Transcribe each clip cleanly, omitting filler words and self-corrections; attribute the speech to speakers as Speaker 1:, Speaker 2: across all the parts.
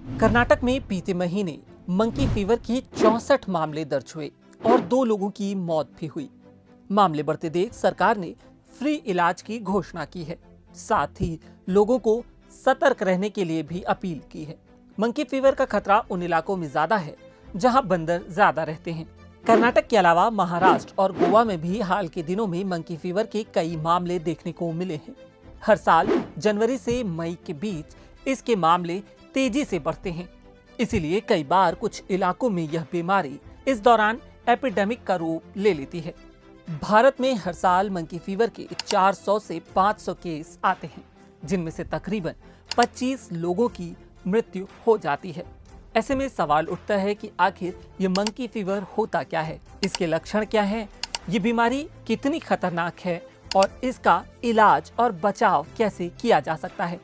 Speaker 1: कर्नाटक में बीते महीने मंकी फीवर के 64 मामले दर्ज हुए और 2 लोगों की मौत भी हुई। मामले बढ़ते देख सरकार ने फ्री इलाज की घोषणा की है। साथ ही लोगों को सतर्क रहने के लिए भी अपील की है। मंकी फीवर का खतरा उन इलाकों में ज्यादा है जहां बंदर ज्यादा रहते हैं। कर्नाटक के अलावा महाराष्ट्र और गोवा में भी हाल के दिनों में मंकी फीवर के कई मामले देखने को मिले हैं। हर साल जनवरी से मई के बीच इसके मामले तेजी से बढ़ते हैं। इसीलिए कई बार कुछ इलाकों में यह बीमारी इस दौरान एपिडेमिक का रूप ले लेती है। भारत में हर साल मंकी फीवर के 400 से 500 केस आते हैं, जिनमें से तकरीबन 25 लोगों की मृत्यु हो जाती है। ऐसे में सवाल उठता है कि आखिर ये मंकी फीवर होता क्या है, इसके लक्षण क्या हैं, ये बीमारी कितनी खतरनाक है और इसका इलाज और बचाव कैसे किया जा सकता है।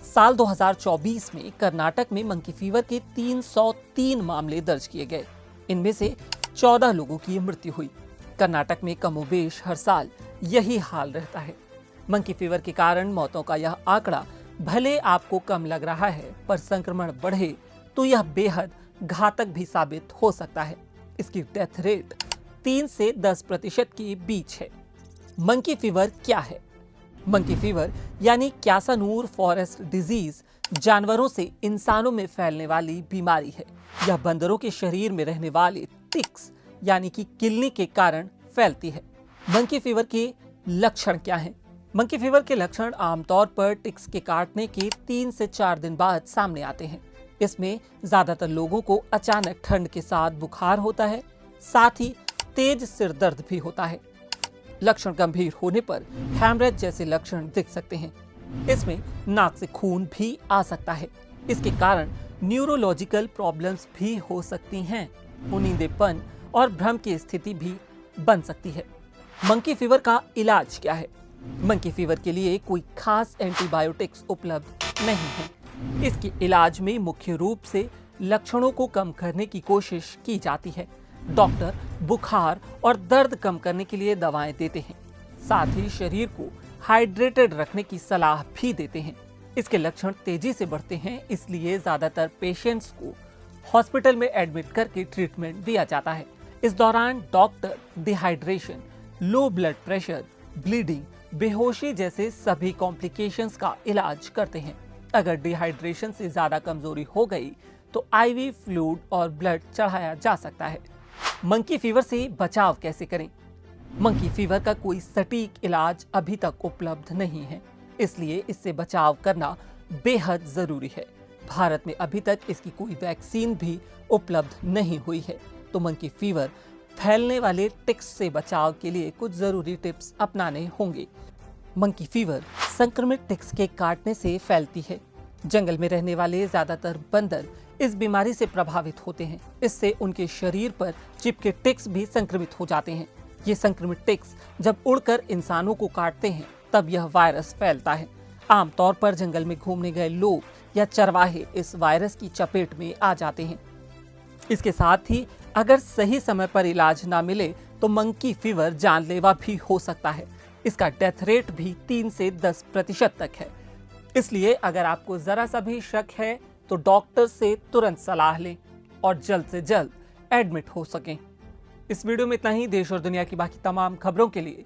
Speaker 1: साल 2024 में कर्नाटक में मंकी फीवर के 303 मामले दर्ज किए गए। इनमें से 14 लोगों की मृत्यु हुई। कर्नाटक में कमोबेश हर साल यही हाल रहता है। मंकी फीवर के कारण मौतों का यह आंकड़ा भले आपको कम लग रहा है, पर संक्रमण बढ़े तो यह बेहद घातक भी साबित हो सकता है। इसकी डेथ रेट 3 से 10% के बीच है। मंकी फीवर क्या है? मंकी फीवर यानी क्यासानूर फॉरेस्ट डिजीज जानवरों से इंसानों में फैलने वाली बीमारी है। यह बंदरों के शरीर में रहने वाले टिक्स यानी कि किलनी के कारण फैलती है। मंकी फीवर के लक्षण क्या हैं? मंकी फीवर के लक्षण आमतौर पर टिक्स के काटने के 3 से 4 दिन बाद सामने आते हैं। इसमें ज्यादातर लोगों को अचानक ठंड के साथ बुखार होता है, साथ ही तेज सिर दर्द भी होता है। लक्षण गंभीर होने पर हैमरेज जैसे लक्षण दिख सकते हैं। इसमें नाक से खून भी आ सकता है। इसके कारण न्यूरोलॉजिकल प्रॉब्लम्स भी हो सकती हैं। उनींदेपन और भ्रम की स्थिति भी बन सकती है। मंकी फीवर का इलाज क्या है? मंकी फीवर के लिए कोई खास एंटीबायोटिक्स उपलब्ध नहीं है। इसके इलाज में मुख्य रूप से लक्षणों को कम करने की कोशिश की जाती है। डॉक्टर बुखार और दर्द कम करने के लिए दवाएं देते हैं, साथ ही शरीर को हाइड्रेटेड रखने की सलाह भी देते हैं। इसके लक्षण तेजी से बढ़ते हैं, इसलिए ज्यादातर पेशेंट्स को हॉस्पिटल में एडमिट करके ट्रीटमेंट दिया जाता है। इस दौरान doctor dehydration, low blood pressure, bleeding, बेहोशी जैसे सभी कॉम्प्लिकेशंस का इलाज करते हैं। अगर डिहाइड्रेशन से ज्यादा कमजोरी हो गई तो आईवी फ्लूइड और ब्लड चढ़ाया जा सकता है। मंकी फीवर से बचाव कैसे करें? मंकी फीवर का कोई सटीक इलाज अभी तक उपलब्ध नहीं है, इसलिए इससे बचाव करना बेहद जरूरी है। भारत में अभी तक इसकी कोई वैक्सीन भी उपलब्ध नहीं हुई है। तो मंकी फीवर फैलने वाले टिक्स से बचाव के लिए कुछ जरूरी टिप्स अपनाने होंगे। मंकी फीवर संक्रमित टिक्स के काटने से फैलती है। जंगल में रहने वाले ज्यादातर बंदर इस बीमारी से प्रभावित होते हैं। इससे उनके शरीर पर चिपके टिक्स भी संक्रमित हो जाते हैं। ये संक्रमित टिक्स जब उड़कर इंसानों को काटते हैं तब यह वायरस फैलता है। आमतौर पर जंगल में घूमने गए लोग या चरवाहे इस वायरस की चपेट में आ जाते हैं। इसके साथ ही अगर सही समय पर इलाज ना मिले तो मंकी फीवर जानलेवा भी हो सकता है। इसका डेथ रेट भी 3 से 10% तक है। इसलिए अगर आपको जरा सा भी शक है तो डॉक्टर से तुरंत सलाह लें और जल्द से जल्द एडमिट हो सकें। इस वीडियो में इतना ही। देश और दुनिया की बाकी तमाम खबरों के लिए